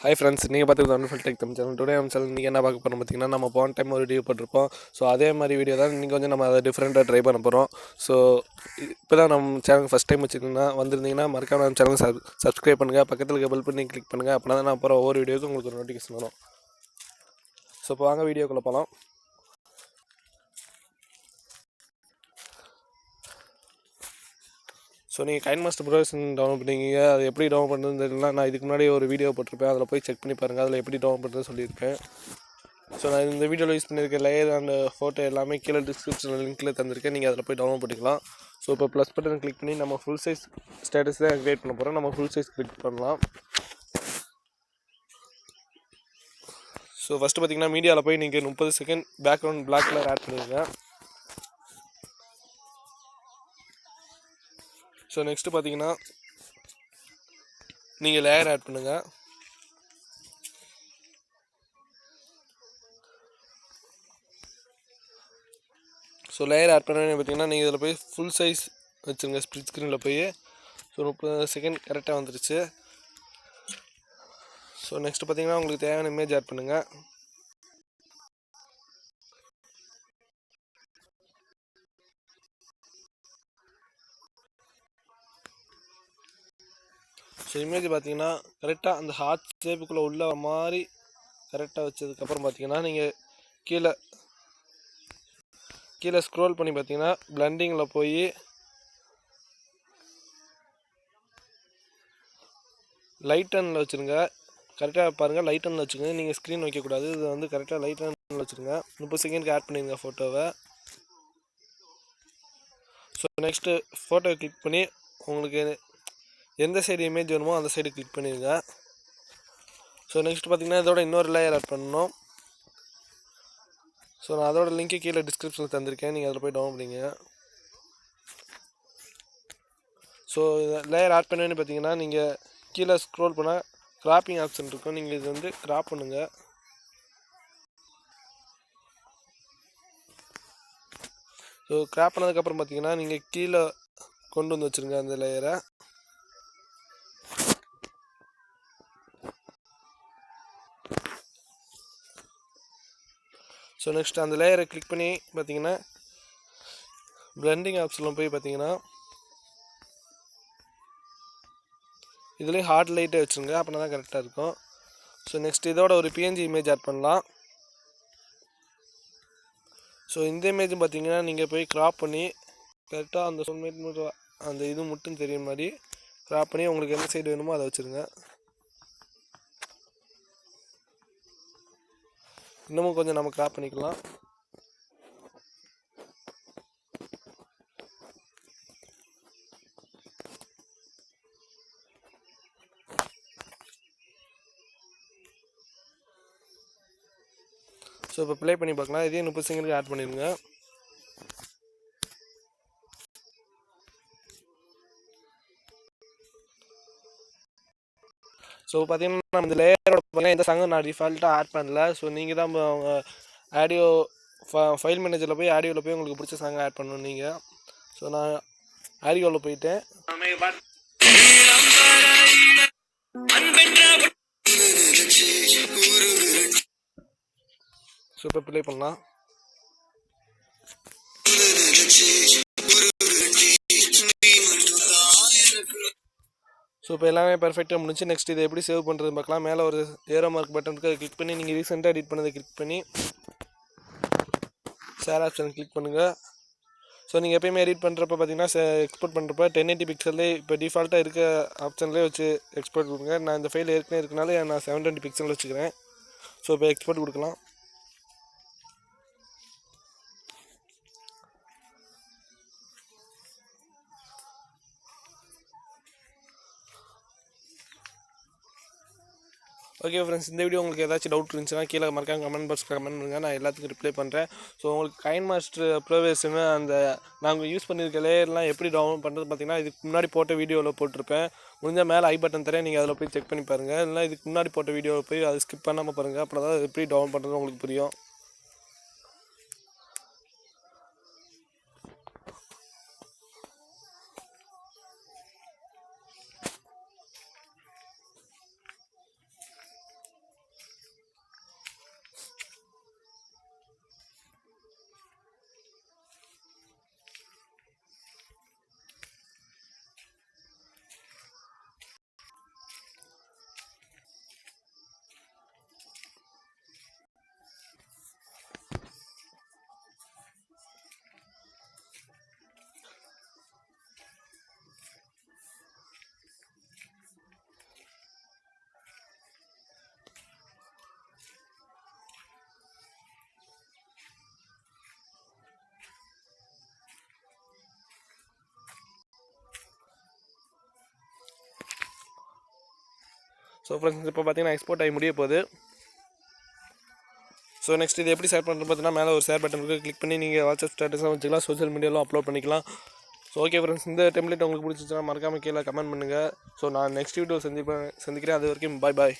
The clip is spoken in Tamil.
Hi friends, நீங்கள் பார்த்துக்கிறது wonderful tech Tamil channel. Today நம்ம சேனல் நீங்கள் என்ன பார்க்க போகிறோம் பார்த்தீங்கன்னா, நம்ம போன டைம் ஒரு வீடியோ போட்டிருப்போம். ஸோ அதே மாதிரி வீடியோ தான் இன்றைக்கி கொஞ்சம் நம்ம அதை டிஃப்ரெண்ட்டாக ட்ரை பண்ண போகிறோம். ஸோ இப்போ தான் நம்ம சேனல் ஃபஸ்ட் டைம் வந்திருந்தீங்கன்னா மறக்காம நம்ம சேனல் சப்ஸ்கிரைப் பண்ணுங்கள், பக்கத்தில் இருக்க பெல் பண்ணி கிளிக் பண்ணுங்கள். அப்படின்னா தான் நான் அப்புறம் ஒவ்வொரு வீடியோக்கும் உங்களுக்கு ஒரு நோட்டிஃபிகேஷன் வரும். ஸோ இப்போ வாங்க வீடியோக்குள்ளே போகலாம். ஸோ நீங்கள் கைன்மாஸ்டர் ப்ரோவேஷன் டவுன்லோட் பண்ணிங்க. அது எப்படி டவுன்லோட் பண்ணுறதுன்னு தெரியல. நான் இதுக்கு முன்னாடி ஒரு வீடியோ போட்டிருப்பேன், அதில் போய் செக் பண்ணி பாருங்கள். அதில் எப்படி டவுன்லோட் பண்ணுறது சொல்லியிருப்பேன். ஸோ நான் இந்த வீடியோவில் யூஸ் பண்ணியிருக்க லேயர் அண்ட் ஃபோட்டோ எல்லாமே கீழே டிஸ்கிரிப்ஷனில் லிங்க்கில் தந்திருக்கேன். நீங்கள் அதில் போய் டவுன்லோட் பண்ணிக்கலாம். ஸோ இப்போ ப்ளஸ் பட்டன் கிளிக் பண்ணி நம்ம ஃபுல் சைஸ் ஸ்டேட்டஸ் தான் க்ரியேட் பண்ண போகிறோம். நம்ம ஃபுல் சைஸ் கிளிக் பண்ணலாம். ஸோ ஃபஸ்ட்டு பார்த்தீங்கன்னா மீடியாவில் போய் நீங்கள் 30 second background black colour add பண்ணிடுங்க. ஸோ நெக்ஸ்ட்டு பார்த்தீங்கன்னா நீங்கள் லேயர் ஆட் பண்ணுங்கள். ஸோ லேயர் ஆட் பண்ணி பார்த்தீங்கன்னா நீங்கள் இதில் போய் ஃபுல் சைஸ் வச்சுருங்க. ஸ்ப்ளிட் ஸ்க்ரீனில் போய் ஸோ 30 செகண்ட் கரெக்டாக வந்துருச்சு. ஸோ நெக்ஸ்ட்டு பார்த்தீங்கன்னா உங்களுக்கு தேவையான இமேஜ் ஆட் பண்ணுங்கள். ஸோ இமேஜ் பார்த்தீங்கன்னா கரெக்டாக அந்த ஹார்ட் ஷேப்புக்குள்ளே உள்ள மாதிரி கரெக்டாக வச்சதுக்கப்புறம் பார்த்தீங்கன்னா நீங்கள் கீழே ஸ்க்ரோல் பண்ணி பார்த்தீங்கன்னா பிளண்டிங்கில் போய் லைட் அண்டில் வச்சுருங்க. கரெக்டாக பாருங்கள், லைட் அண்டில் வச்சுக்கோங்க. நீங்கள் ஸ்க்ரீன் வைக்கக்கூடாது. இது வந்து கரெக்டாக லைட் அண்டில் வச்சுருங்க. 30 செகண்டுக்கு ஆட் பண்ணிடுங்க ஃபோட்டோவை. ஸோ நெக்ஸ்ட்டு ஃபோட்டோவை கிளிக் பண்ணி உங்களுக்கு எந்த சைடு இமேஜ் வேணுமோ அந்த சைடு கிளிக் பண்ணிடுங்க. ஸோ நெக்ஸ்ட் பார்த்தீங்கன்னா இதோட இன்னொரு லேயர் ஆட் பண்ணணும். ஸோ நான் அதோட லிங்க்கு கீழே டிஸ்கிரிப்ஷனில் தந்திருக்கேன். நீங்கள் அதில் போய் டவுன்லோட் பண்ணிங்க. ஸோ லேயர் ஆட் பண்ணேன்னு பார்த்தீங்கன்னா நீங்கள் கீழே ஸ்க்ரோல் பண்ணால் கிராப்பிங் ஆப்ஷன் இருக்கும். நீங்கள் இது வந்து கிராப் பண்ணுங்கள். ஸோ கிராப் பண்ணதுக்கப்புறம் பார்த்தீங்கன்னா நீங்கள் கீழே கொண்டு வந்து வச்சுருங்க அந்த லேயரை. ஸோ நெக்ஸ்ட் அந்த லேயரை கிளிக் பண்ணி பார்த்தீங்கன்னா பிளண்டிங் ஆப்ஷனில் போய் பார்த்தீங்கன்னா இதுலேயும் ஹார்ட் லைட்டே வச்சுருங்க. அப்படின்னா தான் கரெக்டாக இருக்கும். ஸோ நெக்ஸ்ட் இதோட ஒரு பிஎன்ஜி இமேஜ் ஆட் பண்ணலாம். ஸோ இந்த இமேஜும் பார்த்தீங்கன்னா நீங்கள் போய் கிராப் பண்ணி கரெக்டாக அந்த Soulmate அந்த இது மட்டும் தெரியும் மாதிரி கிராப் பண்ணி உங்களுக்கு எந்த சைடு வேணுமோ அதை வச்சுருங்க. இன்னமும் கொஞ்சம் நம்ம கிராப் பண்ணிக்கலாம். ஸோ இப்போ ப்ளே பண்ணி பார்க்கலாம். இதே 30 செகண்டுக்கு ஆட் பண்ணிடுங்க. ஸோ பார்த்தீங்கன்னா நம்ம இந்த லேயரோட பார்த்தீங்கன்னா இந்த சாங்கும் நான் டிஃபால்ட்டாக ஆட் பண்ணல. ஸோ நீங்கள் தான் அவங்க ஆடியோ ஃபைல் மேனேஜரில் போய் ஆடியோவில் போய் உங்களுக்கு பிடிச்ச சாங்கை ஆட் பண்ணணும் நீங்கள். ஸோ நான் ஆடியோவில் போயிட்டேன். ஸோ இப்போ ப்ளே பண்ணலாம். ஸோ இப்போ எல்லாமே பர்ஃபெக்டாக முடிஞ்சு. நெக்ஸ்ட் இதை எப்படி சேவ் பண்ணுறது பார்க்கலாம். மேலே ஒரு ஏரோ மார்க் பட்டன் இருக்குது, அதை கிளிக் பண்ணி நீங்கள் ரீசெண்டாக எடிட் பண்ணதை கிளிக் பண்ணி ஷேர் ஆப்ஷன் கிளிக் பண்ணுங்கள். ஸோ நீங்கள் எப்போயுமே எடிட் பண்ணுறப்ப பார்த்தீங்கன்னா எக்ஸ்போர்ட் பண்ணுறப்ப 1080 பிக்சல்லே இப்போ டிஃபால்ட்டாக இருக்க ஆப்ஷன்லேயே வச்சு எக்ஸ்போர்ட் கொடுங்க. நான் இந்த ஃபைல் ஏற்கனவே இருக்கனால நான் 720 பிக்சல் வச்சுக்கிறேன். ஸோ இப்போ எக்ஸ்போர்ட் கொடுக்கலாம். ஓகே ஃப்ரெண்ட்ஸ், இந்த வீடியோ உங்களுக்கு ஏதாச்சும் டவுட் இருந்துச்சுன்னா கீழே மறக்காம கமெண்ட் பாக்ஸ் கமெண்ட் பண்ணுங்கள். நான் எல்லாத்துக்கும் ரிப்ளை பண்ணுறேன். ஸோ உங்களுக்கு கைன்மாஸ்டர் ப்ரோவேஷன் அந்த நாங்கள் யூஸ் பண்ணியிருக்க லேயர்லாம் எப்படி டவுன்லோட் பண்ணுறது பார்த்தீங்கன்னா இதுக்கு முன்னாடி போட்ட வீடியோவில் போட்டிருப்பேன். முடிஞ்சால் மேலே ஐ பட்டன் தரேன், நீங்கள் அதில் போய் செக் பண்ணி பாருங்கள். இல்லைனா இதுக்கு முன்னாடி போட்ட வீடியோவில் போய் அதை ஸ்கிப் பண்ணாமல் பாருங்கள். அப்புறம் தான் எப்படி டவுன்லோட் பண்ணுறது உங்களுக்கு புரியும். ஸோ ஃப்ரெண்ட்ஸ் இப்போ பார்த்தீங்கன்னா எக்ஸ்போர்ட் ஆகி முடிய போகுது. ஸோ நெக்ஸ்ட் இது எப்படி ஷேர் பண்ணுறது பார்த்தீங்கன்னா மேலே ஒரு ஷேர் பட்டன் இருக்குது, கிளிக் பண்ணி நீங்கள் வாட்ஸ்அப் ஸ்டேட்டஸாக வச்சுக்கலாம், சோஷியல் மீடியாவிலும் அப்லோட் பண்ணிக்கலாம். ஸோ ஓகே ஃப்ரெண்ட்ஸ், இந்த டெம்ப்ளேட் உங்களுக்கு பிடிச்சிச்சுன்னா மறக்காமல் கீழே கமெண்ட் பண்ணுங்கள். ஸோ நான் நெக்ஸ்ட் வீடியோ சந்திக்கிறேன். அது வரைக்கும் பாய்.